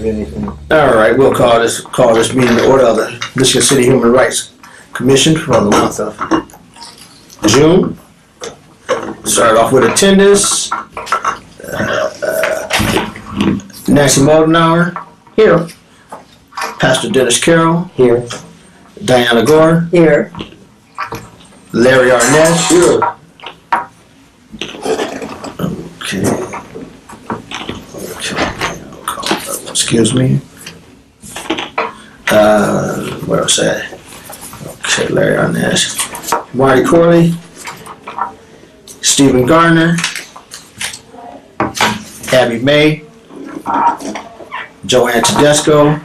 anything. All right, we'll call this meeting to order of the Michigan City Human Rights Commission for the month of June. Start off with attendance. Nancy Moldenauer. Here. Pastor Dennis Carroll. Here. Diana Gore. Here. Larry Arnett. Here. Okay. Excuse me. Where was that? Okay, Larry Arnett. Marty Corley. Stephen Garner. Abby May. Joanne Tedesco.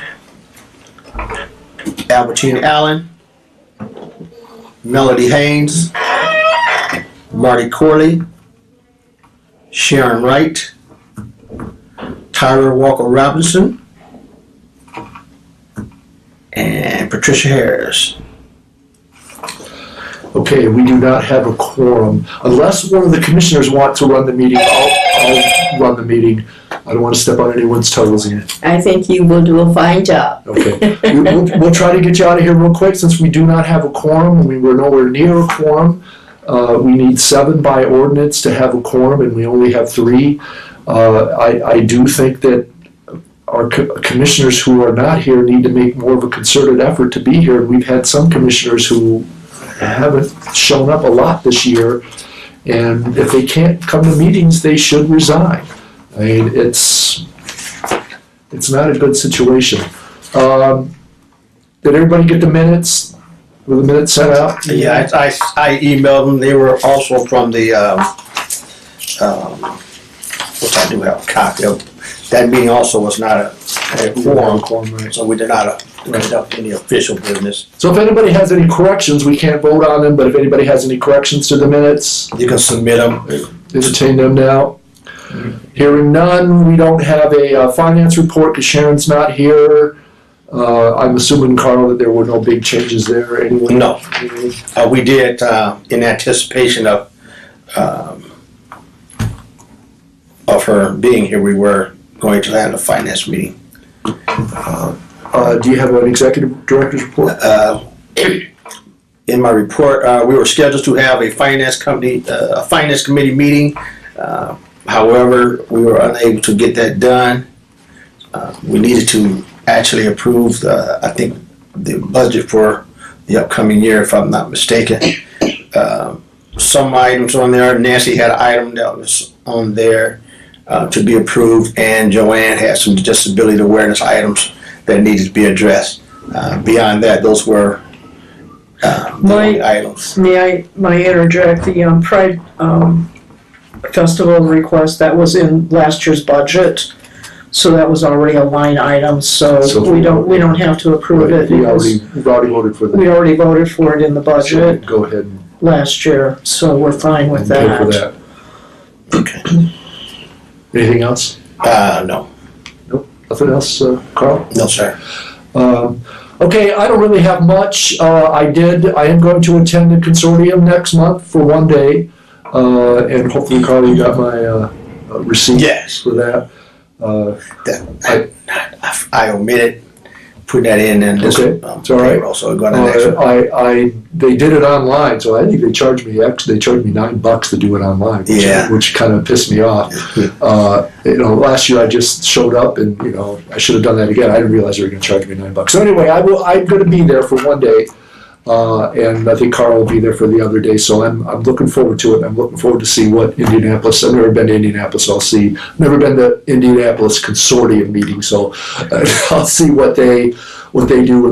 Albertine Allen. Melody Haynes. Marty Corley. Sharon Wright. Tyler Walker Robinson. And Patricia Harris. Okay, we do not have a quorum. Unless one of the commissioners want to run the meeting, I'll run the meeting. I don't want to step on anyone's toes here. I think you will do a fine job. Okay. We'll try to get you out of here real quick since we do not have a quorum and we were nowhere near a quorum. We need 7 by ordinance to have a quorum and we only have 3. I do think that our commissioners who are not here need to make more of a concerted effort to be here. We've had some commissioners who haven't shown up a lot this year, and if they can't come to meetings, they should resign. I mean, it's not a good situation. Did everybody get the minutes? Were the minutes sent out? Yeah, I emailed them. They were also from the, which I do have a copy of. That meeting also was not a quorum, Right. so we did not conduct any official business. So if anybody has any corrections, we can't vote on them, but if anybody has any corrections to the minutes, You can submit them. entertain them now. Hearing none, we don't have a finance report because Sharon's not here. I'm assuming, Carl, that there were no big changes there anyway? No. We did, in anticipation of her being here, we were going to have a finance meeting. Do you have an executive director's report? In my report, we were scheduled to have a finance committee meeting. However, we were unable to get that done. We needed to actually approve I think the budget for the upcoming year, if I'm not mistaken. Some items on there. Nancy had an item that was on there to be approved, and Joanne had some disability awareness items that needed to be addressed. Beyond that, those were the only items. May I interject? The Pride Festival request, that was in last year's budget, so that was already a line item. So we don't have to approve it. We've already voted for that. We already voted for it in the budget. So go ahead and last year, so we're fine with pay that. for that. Okay. Anything else? No. Nope. Nothing else, Carl? No, sir. Okay, I don't really have much. I am going to attend the consortium next month for one day. And hopefully, Carl, you got my receipt for that. I omitted putting that in and this. Okay, it's all right. Also going to next one. They did it online, so I think they charged me $9 to do it online, which kind of pissed me off. Last year I just showed up and I should have done that again. I didn't realize they were going to charge me $9. So anyway, I'm going to be there for one day. And I think Carl will be there for the other day, so I'm looking forward to it. I'm looking forward to see what Indianapolis. I've never been to Indianapolis, so I'll see. Never been to Indianapolis consortium meeting, so I'll see what they do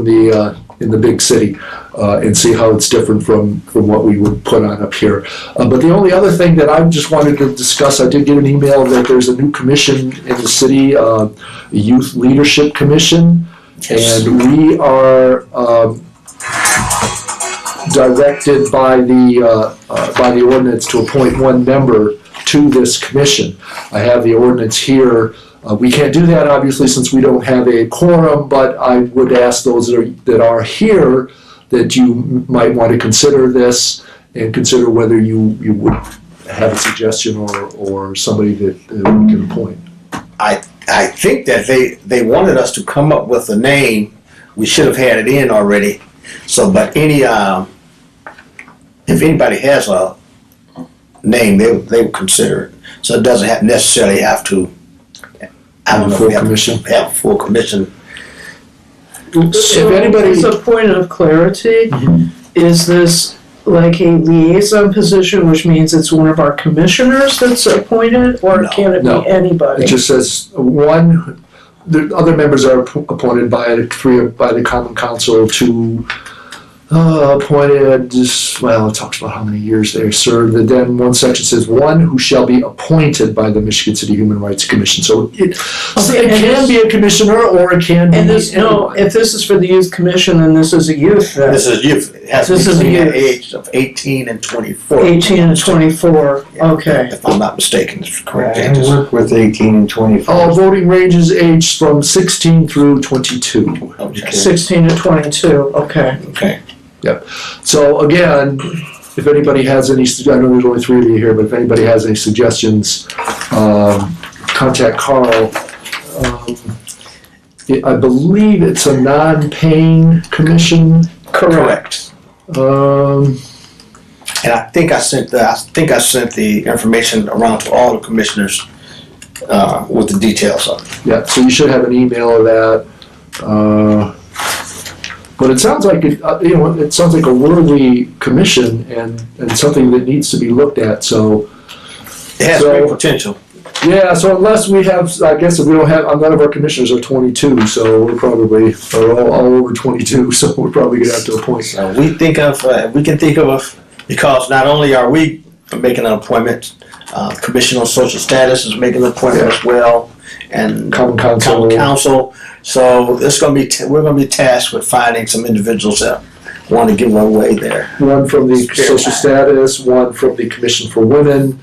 in the big city and see how it's different from what we would put on up here. But the only other thing that I just wanted to discuss, I did get an email that there's a new commission in the city, a Youth Leadership Commission, and we are. Directed by the ordinance to appoint one member to this commission. I have the ordinance here. We can't do that obviously since we don't have a quorum, but I would ask those that are here that you might want to consider this and consider whether you would have a suggestion or somebody that we can appoint. I I think that they wanted us to come up with a name. We should have had it in already. So, but if anybody has a name, they would consider it. So it doesn't necessarily have to. I don't know if we have a full commission. So, If anybody- as a point of clarity, is this like a liaison position, which means it's one of our commissioners that's appointed, or can it No. be anybody? It just says one, the other members are appointed by the Common Council, two appointed, well, it talks about how many years they served, and then one section says one who shall be appointed by the Michigan City Human Rights Commission. So it can be a commissioner, or it can be And this, no, anybody. if this is for the youth commission, then this is a youth, then. This is youth. It has to This be is between youth. the age of 18 and 24. 18 and 24, okay. If I'm not mistaken, it's correct. I work with 18 and 24. All voting ranges aged from 16 through 22. Okay. 16 to 22, okay. Okay. So again, if anybody has any, I know there's only 3 of you here, but if anybody has any suggestions, contact Carl. I believe it's a non-paying commission. Correct. Um, And I think I sent the information around to all the commissioners with the details of it. yeah, so you should have an email of that. But it sounds like it sounds like a worthy commission and something that needs to be looked at. So It has great potential. yeah, so unless we have, I guess if we don't have, none of our commissioners are 22, so we're probably all over 22. So we're probably gonna have to appoint. So we can think of because not only are we making an appointment, Commission on Social Status is making an appointment as well, and Common Council. Common Council. So we're gonna be tasked with finding some individuals that want to give away there. One from the Spare Social time. Status, one from the Commission for Women,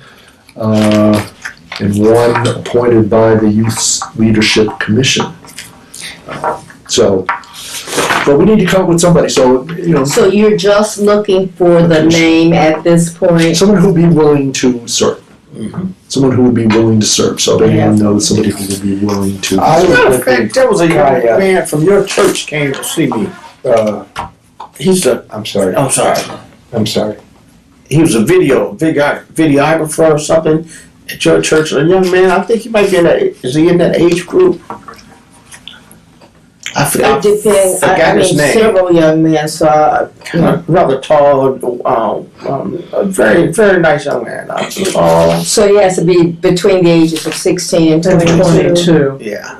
and one appointed by the Youth Leadership Commission. So, but we need to come up with somebody, so, So you're just looking for the name at this point? someone who'd be willing to serve. Mhm. Someone who would be willing to serve, so if anyone knows somebody who would be willing to. I As a was matter of with fact, the, there was a young Yeah. man from your church came to see me. He's a, I'm sorry, I'm sorry, I'm sorry. he was a videographer or something at your church. A young man, I think he might be is he in that age group? I It forgot depends, I his mean, name. several young men, so, Rather tall, a very, very nice young man. Tall, so he has to be between the ages of 16 and 22. 22. yeah.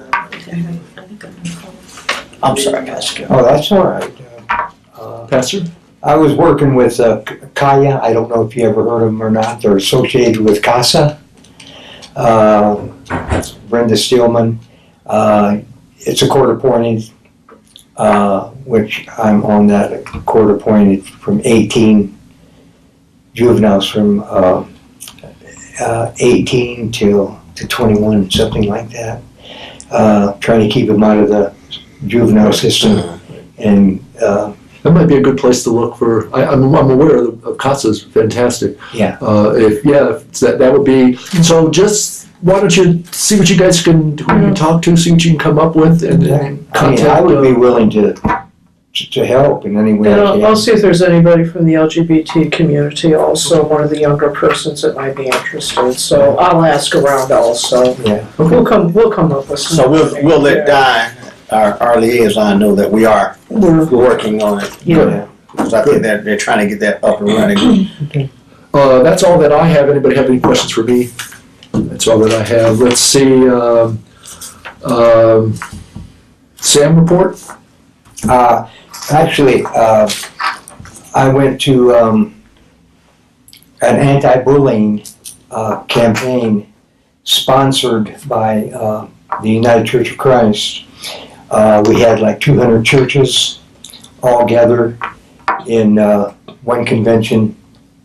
I'm sorry, Pastor. Oh, that's all right. Pastor? I was working with Kaya. I don't know if you ever heard of them or not. They're associated with CASA. Brenda Steelman. It's a court appointed, which I'm on that court appointed from 18 juveniles from 18 to 21, something like that. Trying to keep them out of the juvenile system and That might be a good place to look for, I'm aware of CASA's fantastic. yeah. If that would be, so just, why don't you see what you guys can, who you can talk to, see what you can come up with, and then I mean, contact. I would be willing to help in any way And I I'll can. see if there's anybody from the LGBT community also, one of the younger persons that might be interested, so I'll ask around also. Yeah. We'll come up with So something. we'll let Don, our liaison, know that we are We're- working on it. Yeah. Because I think that they're trying to get that up and running. That's all that I have. Anybody have any questions for me? That's all that I have. Let's see, Sam report? Actually, I went to an anti-bullying campaign sponsored by the United Church of Christ. We had like 200 churches all gathered in one convention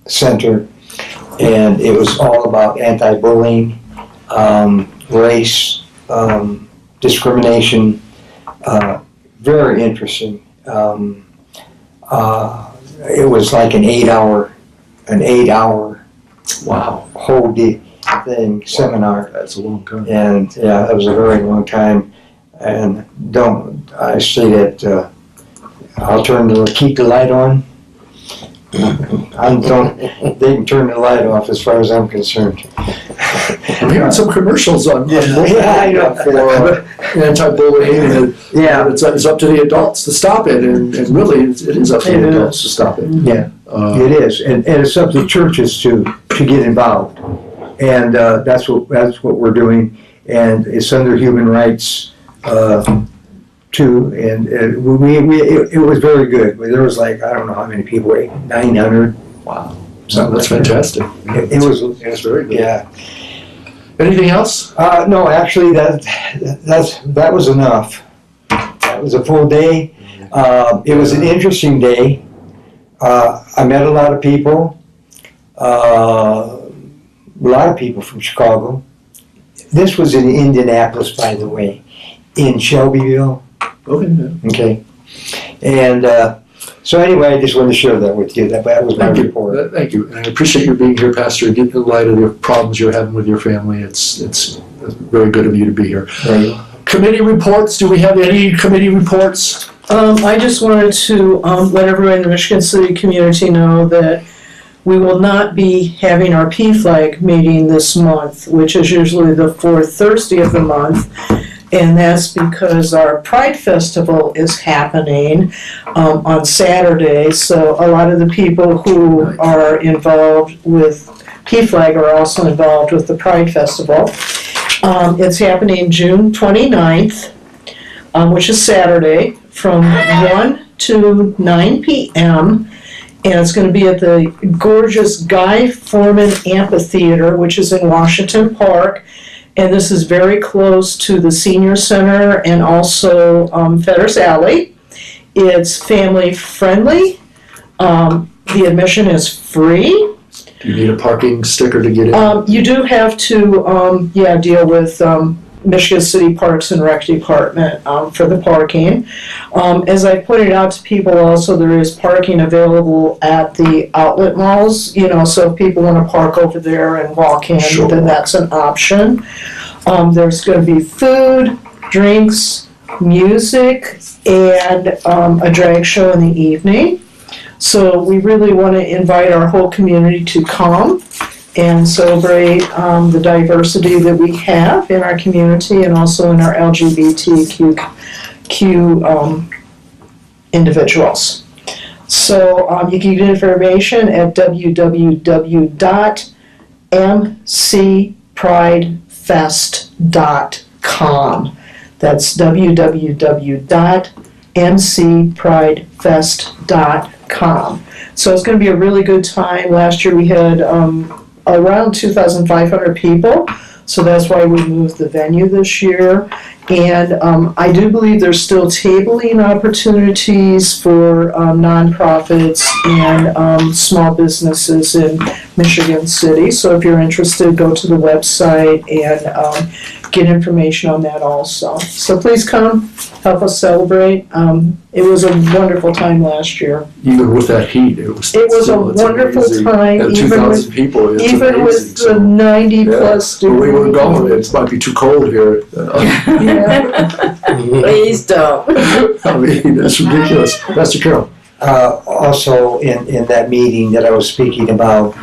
center, and it was all about anti-bullying, race, discrimination. Very interesting. It was like an 8 hour Wow. whole day. seminar. That's a long time. And yeah, it was a very long time. And I say that I'll keep the light on. They can turn the light off as far as I'm concerned. I'm hearing some commercials on Yeah, I know. for anti-bullying, and Yeah. it's up to the adults to stop it, and really, it is up to the adults to stop it. Yeah, it is, and it's up to churches to get involved, and that's what we're doing, and it's under human rights too, and it was very good. There was like, I don't know how many people, 900. Wow, Something that's like that. fantastic. It was very good. Yeah. Anything else? No, actually, that was enough. That was a full day. It was an interesting day. I met a lot of people. A lot of people from Chicago. This was in Indianapolis, by the way, in Shelbyville. Okay. Okay. And so anyway, I just wanted to share that with you. That was my report. Thank you. And I appreciate you being here, Pastor, in light of the problems you're having with your family. It's very good of you to be here. There you go. Committee reports. Do we have any committee reports? I just wanted to let everyone in the Michigan City community know that we will not be having our PFLAG meeting this month, which is usually the fourth Thursday of the month. And that's because our Pride Festival is happening on Saturday. So a lot of the people who are involved with PFLAG are also involved with the Pride Festival. It's happening June 29th, which is Saturday, from 1 to 9 p.m. And it's going to be at the gorgeous Guy Foreman Amphitheater, which is in Washington Park. And this is very close to the Senior Center and also Fetters Alley. It's family friendly. The admission is free. Do you need a parking sticker to get in? You do have to, deal with Michigan City Parks and Rec Department for the parking. As I pointed out to people also, there is parking available at the outlet malls, so if people want to park over there and walk in, Sure. then that's an option. There's going to be food, drinks, music, and a drag show in the evening. So we really want to invite our whole community to come and celebrate the diversity that we have in our community and also in our LGBTQ individuals. So you can get information at www.mcpridefest.com. That's www.mcpridefest.com. So it's going to be a really good time. Last year we had around 2,500 people, so that's why we moved the venue this year. And I do believe there's still tabling opportunities for nonprofits and small businesses in Michigan City. So if you're interested, go to the website and get information on that also. So please come, help us celebrate. It was a wonderful time last year. Even with that heat, it was a still, wonderful amazing. time, At even 2,000 people, it's even amazing. with the 90 plus But we degrees. were going. It might be too cold here. Please don't. I mean, that's ridiculous. Pastor Carroll. Also, in that meeting that I was speaking about,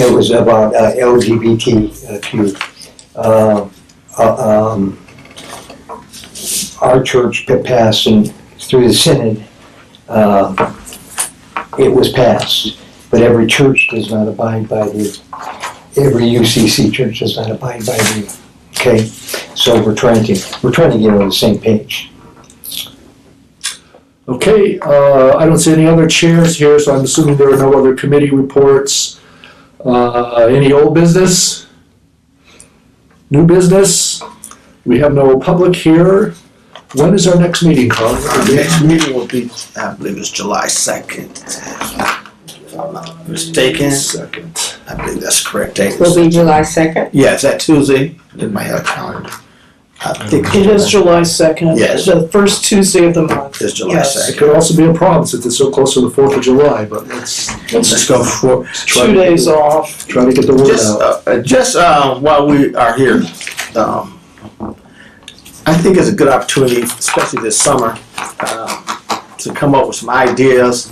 it was about LGBTQ. Our church passed, and through the synod, it was passed. But every church does not abide by every UCC church does not abide by the. Okay, so we're trying to get on the same page. Okay, I don't see any other chairs here, so I'm assuming there are no other committee reports. Any old business? New business? We have no public here. When is our next meeting, Carl? Our next meeting will be, I believe it's July 2nd. If I'm not mistaken, I believe that's correct. Will be July 2nd. Yeah, is that Tuesday? In my calendar. I think It is July 2nd. Yes. The first Tuesday of the month. It's July Yes. 2nd. It could also be a problem since it's so close to the 4th of July, but Let's go for try 2 to get days the- off. Try to get the word out. while we are here. I think it's a good opportunity, especially this summer, to come up with some ideas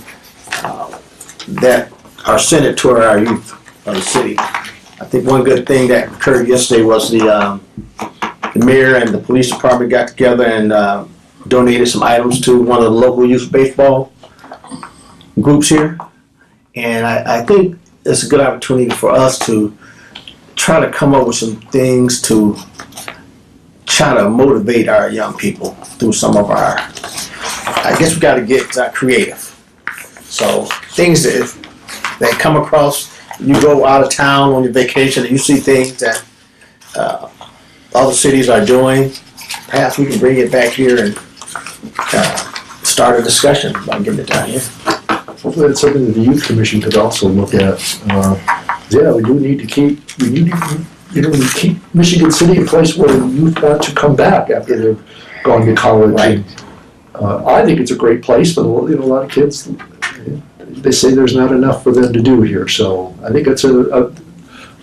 that are centered toward our youth of the city. I think one good thing that occurred yesterday was the mayor and the police department got together and donated some items to one of the local youth baseball groups here. And I think it's a good opportunity for us to try to come up with some things to try to motivate our young people through some of our, I guess we got to get creative. So things that come across, you go out of town on your vacation and you see things that other cities are doing, perhaps we can bring it back here and start a discussion about getting it down here. Hopefully that's something that the youth commission could also look at. We do need to keep, keep Michigan City a place where youth want to come back after they've gone to college. Right. And, I think it's a great place, but a lot of kids, they say there's not enough for them to do here. So I think it's a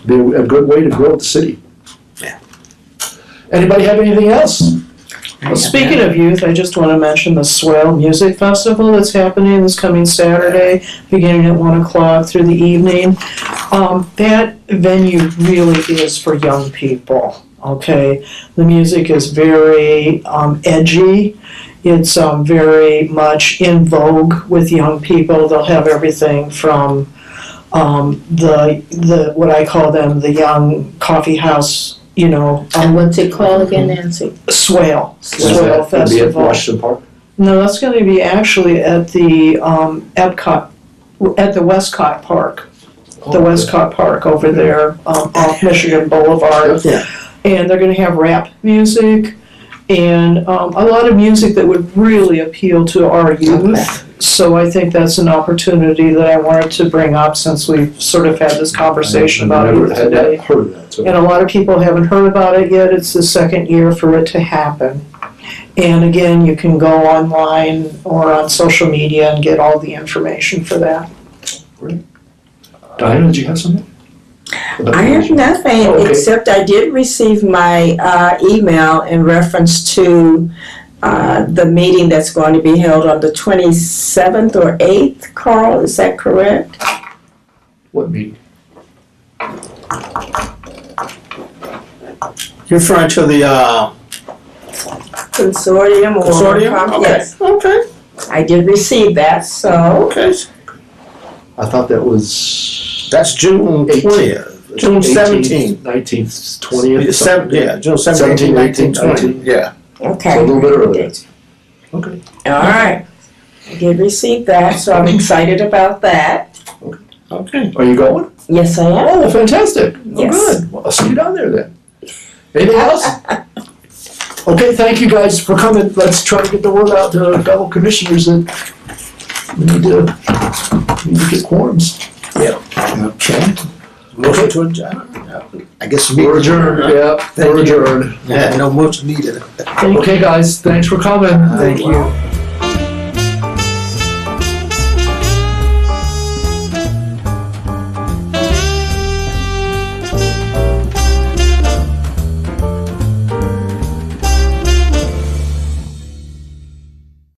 good way to grow the city. Yeah. Anybody have anything else? Well, speaking of youth, I just want to mention the Swell Music Festival that's happening this coming Saturday, beginning at 1 o'clock through the evening. That venue really is for young people, okay? The music is very edgy. It's very much in vogue with young people. They'll have everything from the what I call them, the young coffee house, And what's it called again, Nancy? Swale Will be at Festival. Washington Park? No, that's going to be actually at the Epcot, at the Westcott Park. The Westcott Park over there off Michigan Boulevard. Yeah. And they're going to have rap music and a lot of music that would really appeal to our youth. So I think that's an opportunity that I wanted to bring up since we've sort of had this conversation about I've it never today. heard of that. So. And a lot of people haven't heard about it yet. It's the second year for it to happen. And again, you can go online or on social media and get all the information for that. Diana, did you have something? I have nothing, Oh, okay. except I did receive my email in reference to the meeting that's going to be held on the 27th or 8th, Carl, is that correct? What meeting? You're referring to the Consortium or? consortium? Okay. Yes, Okay. I did receive that, so, Okay. I thought that was That's June 20th. June 17th. 19th, 20th. June 17th, 19th, 20th. Yeah. okay. So a little bit earlier. Okay. All right, I did receive that, so I'm excited about that. Okay. Are you going? Yes, I am. Oh, fantastic. Oh, Yes. good. Well, I'll see you down there then. Anything else? Okay, thank you guys for coming. Let's try to get the word out to fellow commissioners that we need to get quorums. Okay. Motion to adjourn. I guess We're adjourned. Yeah, we're adjourned. Yeah, no motion needed. Okay, guys, thanks for coming. Thank you.